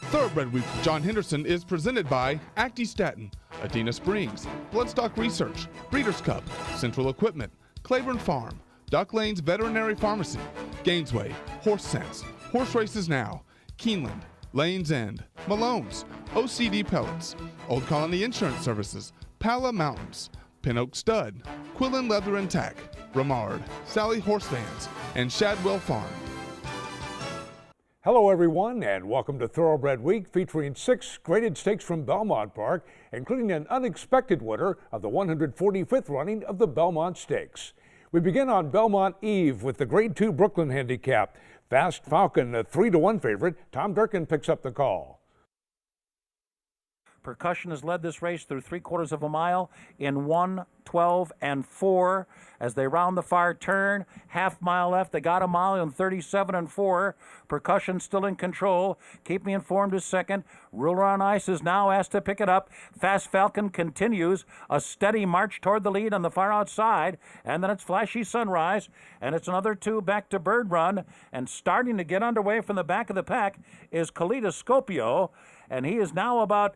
Thoroughbred Week with John Henderson is presented by Actistatin, Adena Springs, Bloodstock Research, Breeders' Cup, Central Equipment, Claiborne Farm, Duck Lane's Veterinary Pharmacy, Gainesway, Horse Sense, Horse Races Now, Keeneland, Lane's End, Malone's, OCD Pellets, Old Colony Insurance Services, Pala Mountains, Pin Oak Stud, Quillen Leather and Tack, Ramard, Sally Horse Vans, and Shadwell Farm. Hello everyone and welcome to Thoroughbred Week, featuring 6 graded stakes from Belmont Park, including an unexpected winner of the 145th running of the Belmont Stakes. We begin on Belmont Eve with the Grade 2 Brooklyn Handicap. Fast Falcon, a 3-1 favorite. Tom Durkin picks up the call. Percussion has led this race through 3/4 of a mile in 1, 12, and 4. As they round the far turn, half mile left. They got a mile in 37 and 4. Percussion still in control. Keep Me Informed is second. Ruler on Ice is now asked to pick it up. Fast Falcon continues a steady march toward the lead on the far outside. And then it's Flashy Sunrise. And it's another 2 back to Bird Run. And starting to get underway from the back of the pack is Kaleidoscopio. And he is now about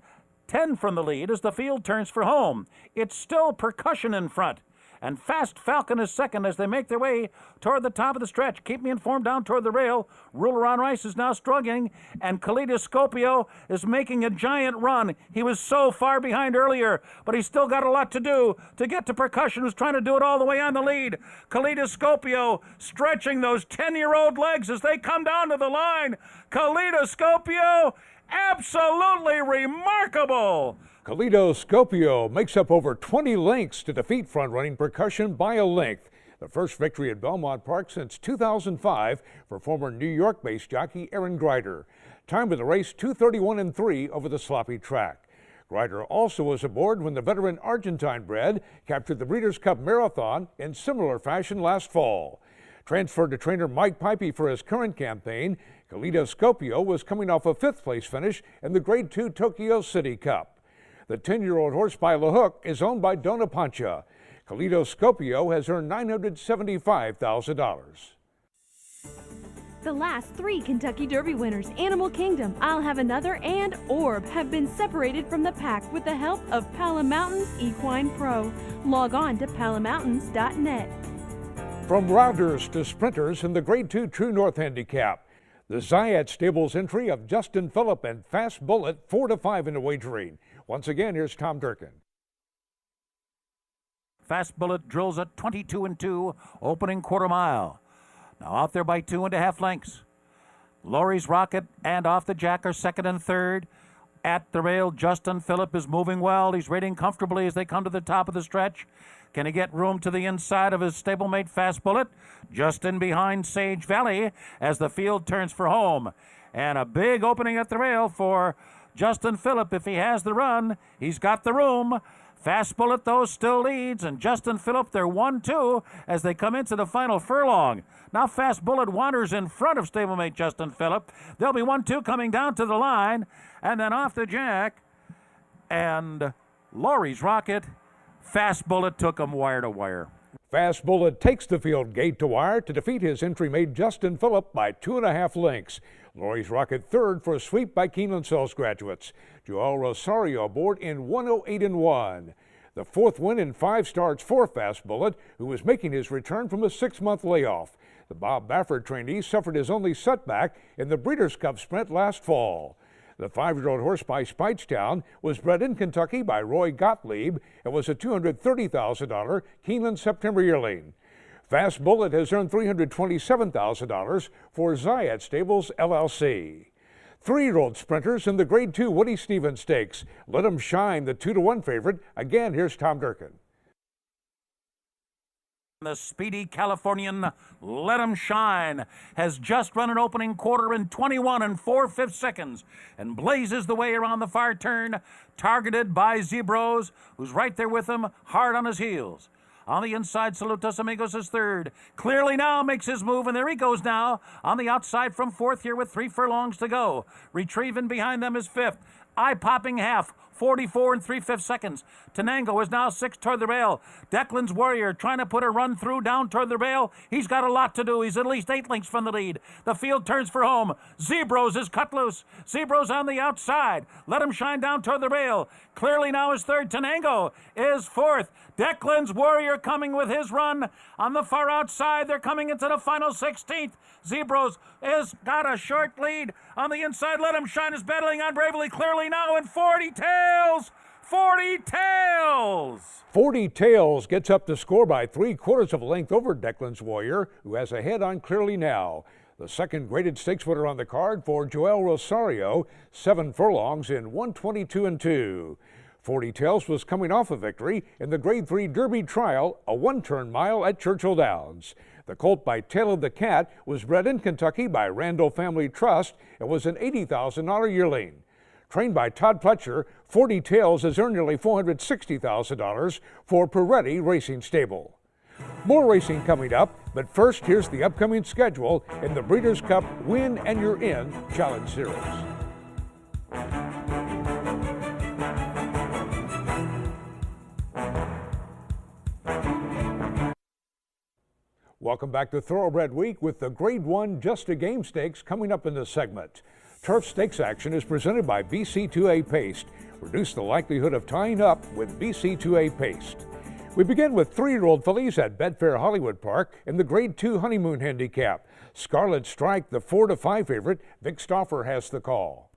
10 from the lead as the field turns for home. It's still Percussion in front. And Fast Falcon is second as they make their way toward the top of the stretch. Keep Me Informed down toward the rail. Ruler on Ice is now struggling, and Kaleidoscopio is making a giant run. He was so far behind earlier, but he's still got a lot to do to get to Percussion, who's trying to do it all the way on the lead. Kaleidoscopio stretching those 10-year-old legs as they come down to the line. Kaleidoscopio, absolutely remarkable. Kaleidoscopio makes up over 20 lengths to defeat front-running Percussion by a length. The first victory at Belmont Park since 2005 for former New York-based jockey Aaron Greider. Time of the race, 2:31 and 3 over the sloppy track. Greider also was aboard when the veteran Argentine bred captured the Breeders' Cup Marathon in similar fashion last fall. Transferred to trainer Mike Pipey for his current campaign, Kaleidoscopio was coming off a 5th-place finish in the Grade 2 Tokyo City Cup. The 10-year-old horse by LaHook is owned by Dona Pancha. Kaleidoscopio has earned $975,000. The last 3 Kentucky Derby winners, Animal Kingdom, I'll Have Another, and Orb, have been separated from the pack with the help of Pala Mountains Equine Pro. Log on to palamountains.net. From routers to sprinters in the Grade 2 True North Handicap. The Zayat Stables entry of Justin Phillip and Fast Bullet 4-5 in the wagering. Once again, here's Tom Durkin. Fast Bullet drills at 22 and 2, opening quarter mile. Now out there by 2.5 lengths. Laurie's Rocket and Off the Jack are second and third. At the rail, Justin Phillip is moving well. He's rating comfortably as they come to the top of the stretch. Can he get room to the inside of his stablemate Fast Bullet? Just in behind Sage Valley as the field turns for home. And a big opening at the rail for Justin Phillip. If he has the run, he's got the room. Fast Bullet, though, still leads, and Justin Phillip, they're 1-2 as they come into the final furlong. Now Fast Bullet wanders in front of stablemate Justin Phillip. They'll be 1-2 coming down to the line, and then Off the Jack and Laurie's Rocket. Fast Bullet took him wire to wire. Fast Bullet takes the field gate to wire to defeat his entry mate Justin Phillip by 2.5 lengths. Laurie's Rocket third for a sweep by Keeneland Sales graduates. Joel Rosario aboard in 1:08 and 1. The 4th win in 5 starts for Fast Bullet, who was making his return from a 6-month layoff. The Bob Baffert trainee suffered his only setback in the Breeders' Cup Sprint last fall. The 5-year-old horse by Speightstown was bred in Kentucky by Roy Gottlieb and was a $230,000 Keeneland September yearling. Fast Bullet has earned $327,000 for Zayat Stables, LLC. 3-year-old sprinters in the Grade 2 Woody Stevens Stakes. Let 'em Shine, the 2-1 favorite. Again, here's Tom Durkin. The speedy Californian Let 'em Shine has just run an opening quarter in 21 and 4/5 seconds and blazes the way around the far turn, targeted by Zebros, who's right there with him, hard on his heels. On the inside, Saludos Amigos is third. Clearly now makes his move, and there he goes now on the outside from 4th here with 3 furlongs to go. Retrieving behind them is 5th. eye-popping half. 44 and 3/5 seconds. Tenango is now 6 toward the rail. Declan's Warrior trying to put a run through down toward the rail. He's got a lot to do. He's at least 8 lengths from the lead. The field turns for home. Zebros is cut loose. Zebros on the outside. Let him shine down toward the rail. Clearly now is third. Tenango is fourth. Declan's Warrior coming with his run on the far outside. They're coming into the final 16th. Zebros has got a short lead on the inside. Let him shine is battling on bravely. Clearly now in 40 Tails. 40 Tails. 40 Tails gets up the score by 3/4 of a length over Declan's Warrior, who has a head on Clearly Now. The second graded stakes winner on the card for Joel Rosario, 7 furlongs in 122 and 2. 40 Tails was coming off a victory in the Grade 3 Derby Trial, a 1-turn mile at Churchill Downs. The colt by Tail of the Cat was bred in Kentucky by Randall Family Trust and was an $80,000 yearling. Trained by Todd Pletcher, 40 Tails has earned nearly $460,000 for Peretti Racing Stable. More racing coming up, but first here's the upcoming schedule in the Breeders' Cup Win and You're In Challenge Series. Welcome back to Thoroughbred Week with the Grade 1 Just a Game Stakes coming up in this segment. Turf Stakes action is presented by BC2A Paste. Reduce the likelihood of tying up with BC2A Paste. We begin with 3-year-old fillies at Betfair Hollywood Park in the Grade 2 Honeymoon Handicap. Scarlet Strike, the 4-5 favorite. Vic Stauffer has the call.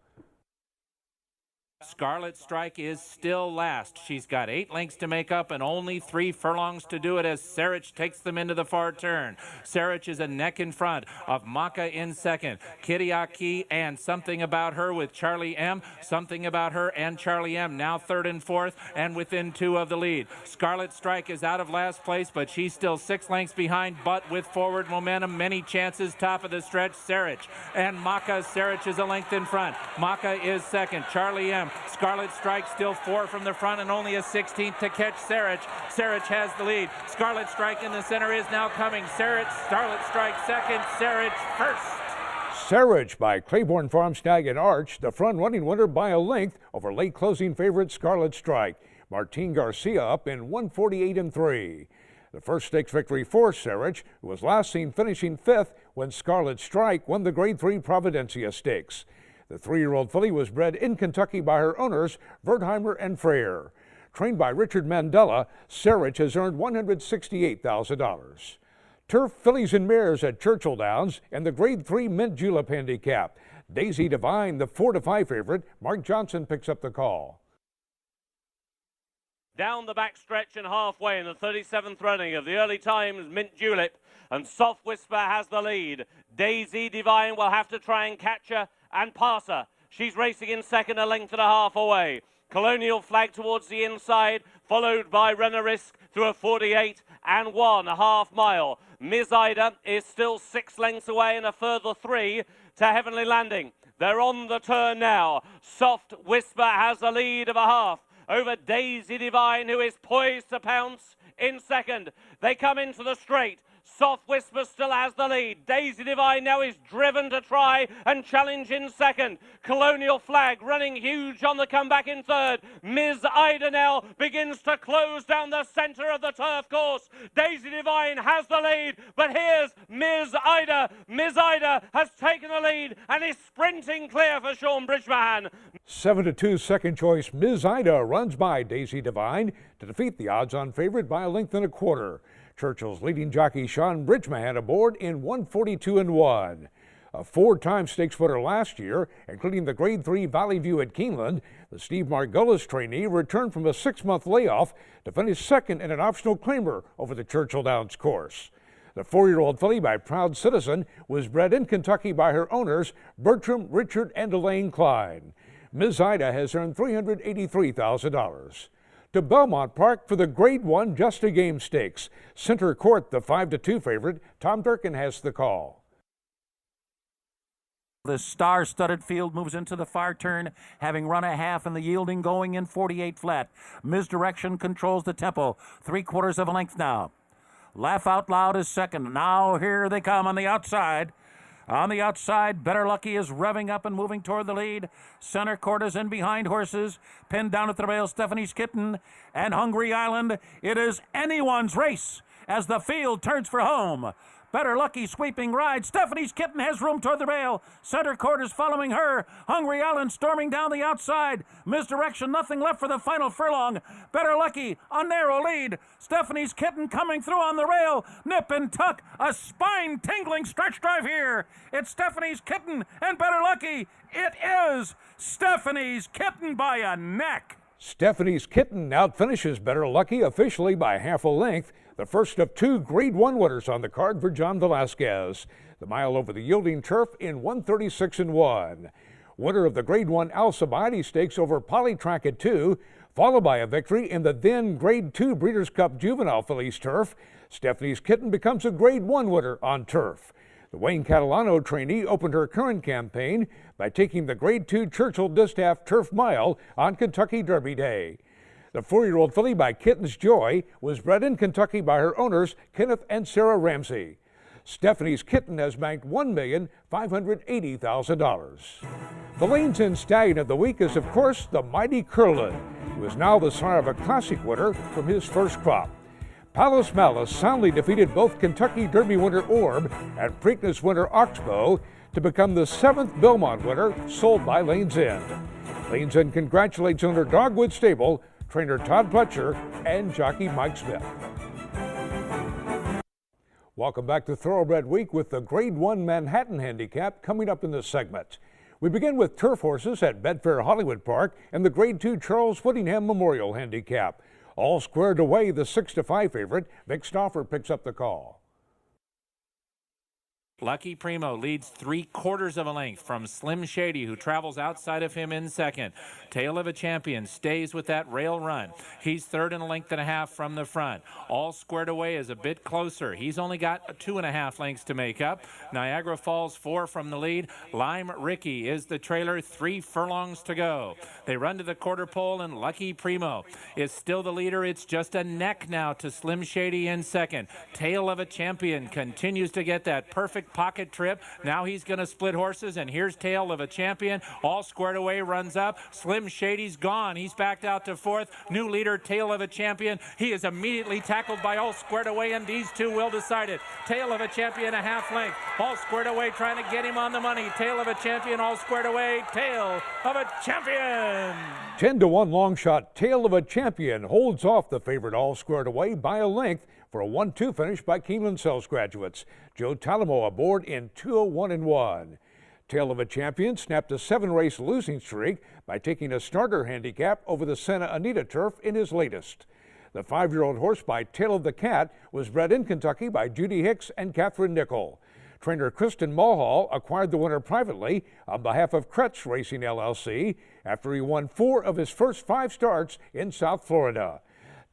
Scarlet Strike is still last. She's got 8 lengths to make up and only 3 furlongs to do it as Sarich takes them into the far turn. Sarich is a neck in front of Maka in second. Kiriaki and Something About Her with Charlie M. Something About Her and Charlie M. now third and fourth and within 2 of the lead. Scarlet Strike is out of last place, but she's still 6 lengths behind, but with forward momentum, many chances, top of the stretch, Sarich. And Maka, Sarich is a length in front. Maka is second. Charlie M. Scarlet Strike still 4 from the front and only a 16th to catch Sarich. Sarich has the lead. Scarlet Strike in the center is now coming. Sarich, Scarlet Strike second, Sarich first. Sarich by Claiborne Farm Stag and Arch, the front-running winner by a length over late closing favorite Scarlet Strike. Martin Garcia up in 148 and 3. The first stakes victory for Sarich, who was last seen finishing 5th when Scarlet Strike won the Grade 3 Providencia Stakes. The 3-year-old filly was bred in Kentucky by her owners, Wertheimer and Freyer. Trained by Richard Mandela, Sarich has earned $168,000. Turf fillies and mares at Churchill Downs and the Grade 3 Mint Julep Handicap. Daisy Divine, the 4-5 favorite. Mark Johnson picks up the call. Down the back stretch and halfway in the 37th running of the Early Times Mint Julep, and Soft Whisper has the lead. Daisy Divine will have to try and catch her and pass her. She's racing in second, a length and a half away. Colonial Flag towards the inside, followed by Runner Risk through a 48 and 1/2 mile. Ms. Ida is still 6 lengths away and a further 3 to Heavenly Landing. They're on the turn now. Soft Whisper has a lead of a half over Daisy Divine, who is poised to pounce in second. They come into the straight. Soft Whisper still has the lead. Daisy Divine now is driven to try and challenge in second. Colonial Flag running huge on the comeback in third. Ms. Ida now begins to close down the centre of the turf course. Daisy Divine has the lead, but here's Ms. Ida. Ms. Ida has taken the lead and is sprinting clear for Sean Bridgman. 7-2 second choice Ms. Ida runs by Daisy Divine to defeat the odds-on favorite by a length and a quarter. Churchill's leading jockey Sean Bridgman aboard in 142 and 1. A 4-time stakes winner last year, including the Grade 3 Valley View at Keeneland, the Steve Margolis trainee returned from a 6-month layoff to finish second in an optional claimer over the Churchill Downs course. The 4-year-old filly by Proud Citizen was bred in Kentucky by her owners, Bertram, Richard, and Elaine Klein. Ms. Ida has earned $383,000. To Belmont Park for the Grade 1 Just a Game Stakes. Center Court, the 5-2 favorite. Tom Durkin has the call. The star-studded field moves into the far turn, having run a half and the yielding going in 48 flat. Misdirection controls the tempo. 3/4 of a length now. Laugh Out Loud is second. Now here they come on the outside. On the outside, Better Lucky is revving up and moving toward the lead. Center Court is in behind horses. Pinned down at the rail, Stephanie's Kitten and Hungry Island. It is anyone's race as the field turns for home. Better Lucky sweeping ride. Stephanie's Kitten has room toward the rail. Center Court is following her. Hungry Island storming down the outside. Misdirection, nothing left for the final furlong. Better Lucky, a narrow lead. Stephanie's Kitten coming through on the rail. Nip and tuck, a spine-tingling stretch drive here. It's Stephanie's Kitten and Better Lucky. It is Stephanie's Kitten by a neck. Stephanie's Kitten outfinishes Better Lucky officially by half a length. The first of two Grade 1 winners on the card for John Velasquez. The mile over the yielding turf in 1:36.1. Winner of the Grade 1 Alcibiades Stakes over Polytrack at 2, followed by a victory in the then Grade 2 Breeders' Cup Juvenile Fillies turf. Stephanie's Kitten becomes a Grade 1 winner on turf. The Wayne Catalano trainee opened her current campaign by taking the Grade 2 Churchill Distaff Turf Mile on Kentucky Derby Day. The 4-year-old filly by Kitten's Joy was bred in Kentucky by her owners, Kenneth and Sarah Ramsey. Stephanie's Kitten has banked $1,580,000. The Lanes End Stallion of the week is, of course, the mighty Keeneland, who is now the sire of a classic winner from his first crop. Palace Malice soundly defeated both Kentucky Derby winner Orb and Preakness winner Oxbow to become the 7th Belmont winner sold by Lanes End. Lanes End congratulates owner Dogwood Stable, trainer Todd Pletcher, and jockey Mike Smith. Welcome back to Thoroughbred Week with the Grade 1 Manhattan Handicap coming up in this segment. We begin with turf horses at Betfair Hollywood Park and the Grade 2 Charles Whittingham Memorial Handicap. All squared away, the 6-5 favorite. Vic Stauffer picks up the call. Lucky Primo leads 3/4 of a length from Slim Shady, who travels outside of him in second. Tale of a Champion stays with that rail run. He's third and a length and a half from the front. All squared away is a bit closer. He's only got 2.5 lengths to make up. Niagara Falls 4 from the lead. Lime Ricky is the trailer, 3 furlongs to go. They run to the quarter pole, and Lucky Primo is still the leader. It's just a neck now to Slim Shady in second. Tale of a Champion continues to get that perfect pocket trip. Now he's going to split horses, and here's Tale of a Champion. All squared away, runs up. Slim Shady's gone. He's backed out to fourth. New leader, Tale of a Champion. He is immediately tackled by All Squared Away, and these two will decide it. Tale of a Champion, a half length. All Squared Away trying to get him on the money. Tale of a Champion, All Squared Away. Tale of a Champion. 10-1 long shot. Tale of a Champion holds off the favorite All Squared Away by a length for a 1-2 finish by Keeneland Sales graduates. Joe Talamo aboard in 2:01.1. Tale of a Champion snapped a 7-race losing streak by taking a starter handicap over the Santa Anita turf in his latest. The 5-year-old horse by Tale of the Cat was bred in Kentucky by Judy Hicks and Catherine Nickel. Trainer Kristen Mulhall acquired the winner privately on behalf of Kretz Racing LLC after he won 4 of his first 5 starts in South Florida.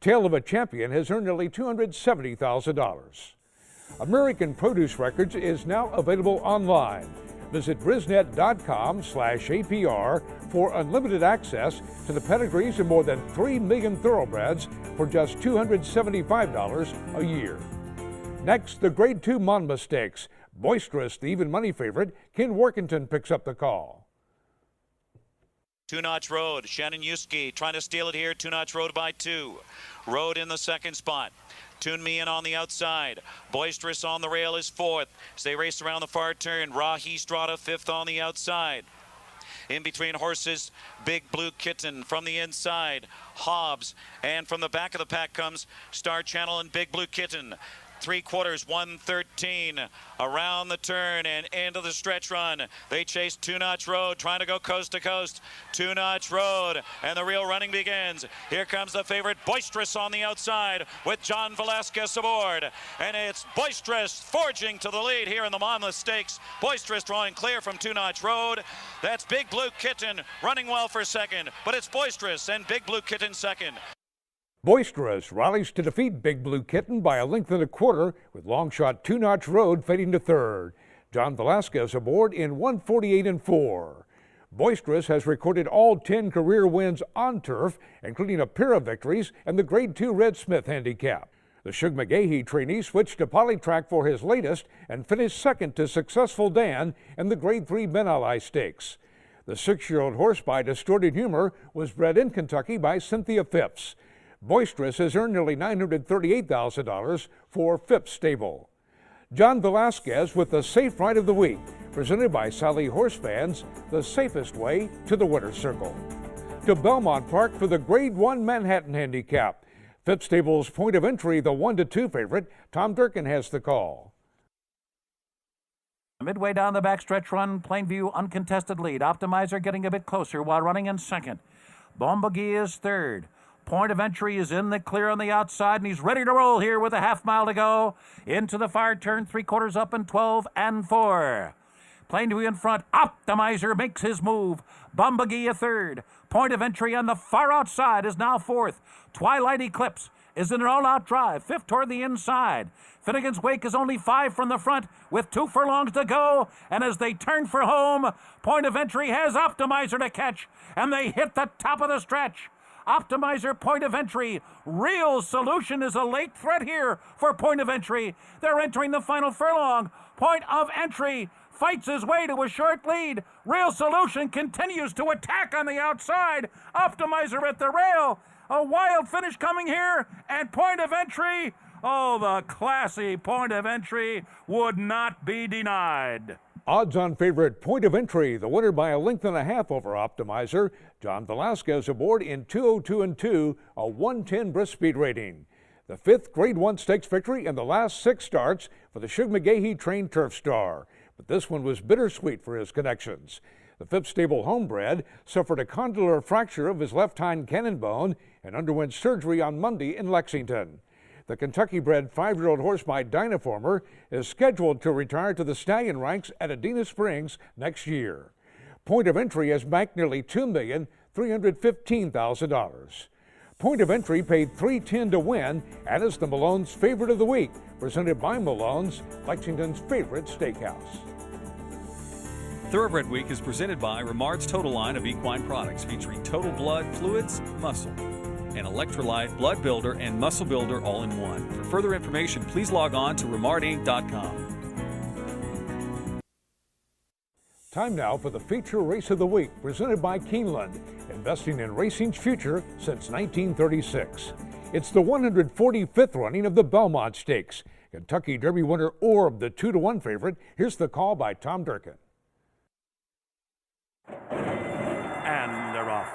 Tale of a Champion has earned nearly $270,000. American Produce Records is now available online. Visit brisnet.com/APR for unlimited access to the pedigrees of more than 3 million thoroughbreds for just $275 a year. Next, the Grade 2 Monmouth Stakes. Boisterous, the even money favorite, Ken Workington picks up the call. Two Notch Road, Shannon Yuski trying to steal it here. Two Notch Road by 2. Road in the second spot. Tune Me In on the outside. Boisterous on the rail is 4th. As they race around the far turn, Rahi Strada 5th on the outside. In between horses, Big Blue Kitten from the inside. Hobbs, and from the back of the pack comes Star Channel and Big Blue Kitten. 3/4, 1:13 around the turn and into the stretch run. They chase Two Notch Road, trying to go coast to coast. Two Notch Road, and the real running begins. Here comes the favorite, Boisterous on the outside with John Velasquez aboard. And it's Boisterous forging to the lead here in the Monmouth Stakes. Boisterous drawing clear from Two Notch Road. That's Big Blue Kitten running well for second, but it's Boisterous and Big Blue Kitten second. Boisterous rallies to defeat Big Blue Kitten by a length and a quarter, with long shot Two Notch Road fading to third. John Velasquez aboard in 1:48.4. Boisterous has recorded all 10 career wins on turf, including a pair of victories and the Grade 2 Red Smith handicap. The Shug McGahee trainee switched to Polytrack for his latest and finished second to Successful Dan in the Grade 3 Ben Ali Stakes. The 6-year-old horse by Distorted Humor was bred in Kentucky by Cynthia Phipps. Boisterous has earned nearly $938,000 for Phipps Stable. John Velasquez with the Safe Ride of the Week, presented by Sally Horse Fans, the safest way to the winner's circle. To Belmont Park for the Grade 1 Manhattan Handicap. Phipps Stable's point of entry, the 1-2 favorite. Tom Durkin has the call. Midway down the backstretch run, Plainview uncontested lead. Optimizer getting a bit closer while running in second. Bombagie is third. Point of entry is in the clear on the outside, and he's ready to roll here with a half mile to go. Into the far turn, 3/4 up and 12 and 4. Plainview in front. Optimizer makes his move. Bombagie a third. Point of entry on the far outside is now fourth. Twilight Eclipse is in an all-out drive, fifth toward the inside. Finnegan's Wake is only 5 from the front with 2 furlongs to go. And as they turn for home, Point of Entry has Optimizer to catch, and they hit the top of the stretch. Optimizer, Point of Entry. Real Solution is a late threat here for Point of Entry. They're entering the final furlong. Point of Entry fights his way to a short lead. Real Solution continues to attack on the outside. Optimizer at the rail. A wild finish coming here, and Point of Entry, oh, the classy Point of Entry would not be denied. Odds-on favorite Point of Entry, the winner by a length and a half over Optimizer. John Velasquez aboard in 2:02 and 2, a 110 brisk speed rating. The 5th Grade 1 Stakes victory in the last 6 starts for the Shug McGahee trained Turf Star. But this one was bittersweet for his connections. The Phipps Stable homebred suffered a condylar fracture of his left hind cannon bone and underwent surgery on Monday in Lexington. The Kentucky-bred 5-year-old horse by Dynaformer is scheduled to retire to the stallion ranks at Adena Springs next year. Point of Entry has banked nearly $2,315,000. Point of Entry paid $310 to win and is the Malone's favorite of the week, presented by Malone's, Lexington's favorite steakhouse. Thoroughbred Week is presented by Remard's Total line of equine products featuring total blood, fluids, muscle, and electrolyte, blood builder, and muscle builder all in one. For further information, please log on to remardinc.com. Time now for the feature race of the week, presented by Keeneland, investing in racing's future since 1936. It's the 145th running of the Belmont Stakes. Kentucky Derby winner Orb, the 2-1 favorite. Here's the call by Tom Durkin. And they're off.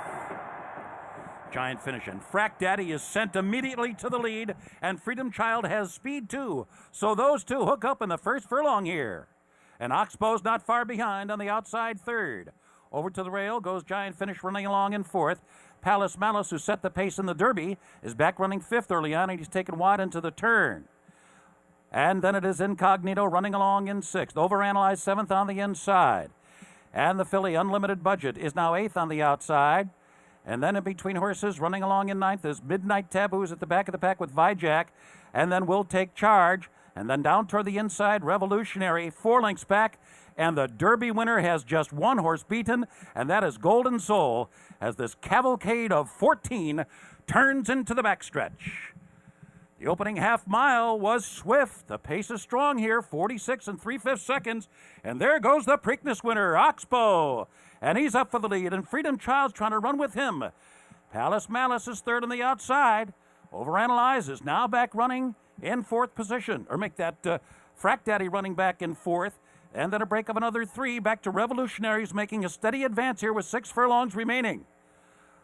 Giant finish, and Frack Daddy is sent immediately to the lead, and Freedom Child has speed too. So those two hook up in the first furlong here. And Oxbow's not far behind on the outside third. Over to the rail goes Giant Finish running along in fourth. Palace Malice, who set the pace in the Derby, is back running fifth early on, and he's taken wide into the turn. And then it is Incognito running along in sixth. Overanalyzed seventh on the inside. And the filly Unlimited Budget is now eighth on the outside. And then in between horses running along in ninth is Midnight Taboos at the back of the pack with Vijack. And then Will Take Charge. And then down toward the inside, Revolutionary, 4 lengths back. And the Derby winner has just 1 horse beaten, and that is Golden Soul, as this cavalcade of 14 turns into the backstretch. The opening half mile was swift. The pace is strong here, 46 3/5 seconds. And there goes the Preakness winner, Oxbow. And he's up for the lead, and Freedom Child's trying to run with him. Palace Malice is third on the outside. Overanalyze is now back running in fourth position, or make that Frack Daddy running back in fourth. And then a break of another 3 back to Revolutionaries, making a steady advance here with 6 furlongs remaining.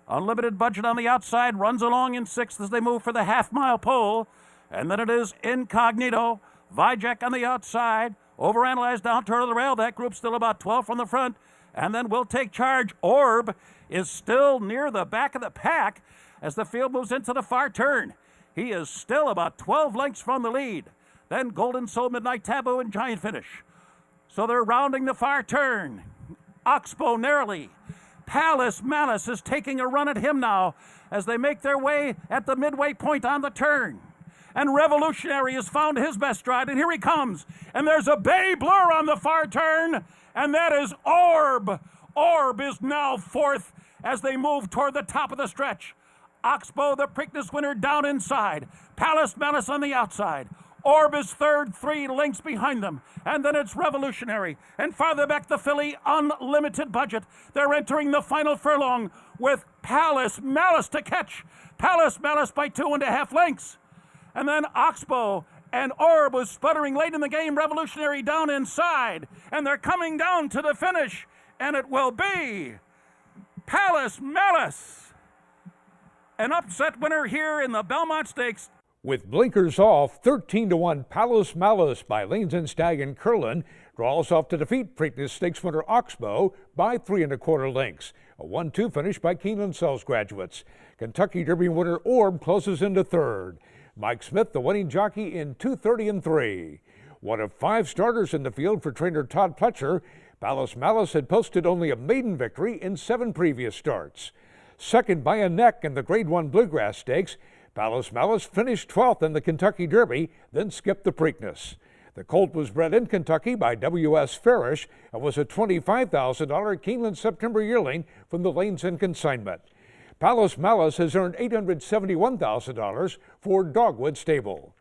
Unlimited Budget on the outside runs along in sixth as they move for the half-mile pole. And then it is Incognito, Vijack on the outside, Overanalyzed down toward the rail. That group's still about 12 from the front. And then Will Take Charge. Orb is still near the back of the pack as the field moves into the far turn. He is still about 12 lengths from the lead. Then Golden Soul, Midnight Taboo, and Giant Finish. So they're rounding the far turn. Oxbow narrowly. Palace Malice is taking a run at him now as they make their way at the midway point on the turn. And Revolutionary has found his best stride, and here he comes. And there's a bay blur on the far turn, and that is Orb. Orb is now fourth as they move toward the top of the stretch. Oxbow, the Preakness winner, down inside. Palace Malice on the outside. Orb is third, 3 lengths behind them. And then it's Revolutionary. And farther back, the filly, Unlimited Budget. They're entering the final furlong with Palace Malice to catch. Palace Malice by 2.5 lengths. And then Oxbow and Orb was sputtering late in the game. Revolutionary down inside. And they're coming down to the finish. And it will be Palace Malice, an upset winner here in the Belmont Stakes. With blinkers off, 13-1 Palace Malice by Lanes and Stag and Curlin draws off to defeat Preakness Stakes winner Oxbow by 3.25 lengths. A 1-2 finish by Keeneland Sells graduates. Kentucky Derby winner Orb closes into third. Mike Smith, the winning jockey, in 2:30 3. One of 5 starters in the field for trainer Todd Pletcher, Palace Malice had posted only a maiden victory in 7 previous starts. Second by a neck in the Grade 1 Bluegrass Stakes, Palace Malice finished 12th in the Kentucky Derby, then skipped the Preakness. The colt was bred in Kentucky by W.S. Farish and was a $25,000 Keeneland September yearling from the Lanes and Consignment. Palace Malice has earned $871,000 for Dogwood Stable.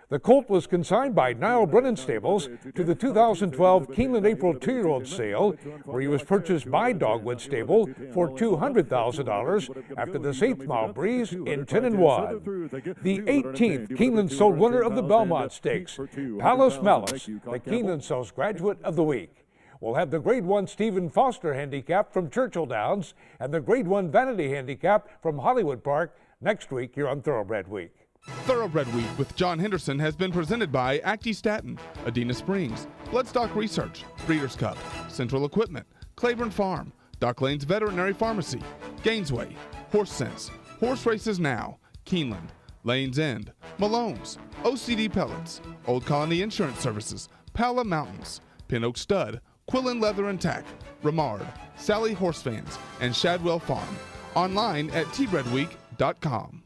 The colt was consigned by Niall Brennan Stables to the 2012 Keeneland April 2-year-old sale, where he was purchased by Dogwood Stable for $200,000 after this 8th mile breeze in 10-1. The 18th Keeneland sold winner of the Belmont Stakes, Palace Malice, the Keeneland Sells Graduate of the Week. We'll have the Grade 1 Stephen Foster Handicap from Churchill Downs and the Grade 1 Vanity Handicap from Hollywood Park next week here on Thoroughbred Week. Thoroughbred Week with John Henderson has been presented by Acti Staten, Adena Springs, Bloodstock Research, Breeders' Cup, Central Equipment, Claiborne Farm, Dock Lanes Veterinary Pharmacy, Gainesway, Horse Sense, Horse Races Now, Keeneland, Lanes End, Malone's, OCD Pellets, Old Colony Insurance Services, Pala Mountains, Pin Oak Stud, Quillen Leather and Tack, Ramard, Sally Horse Fans, and Shadwell Farm. Online at tbredweek.com.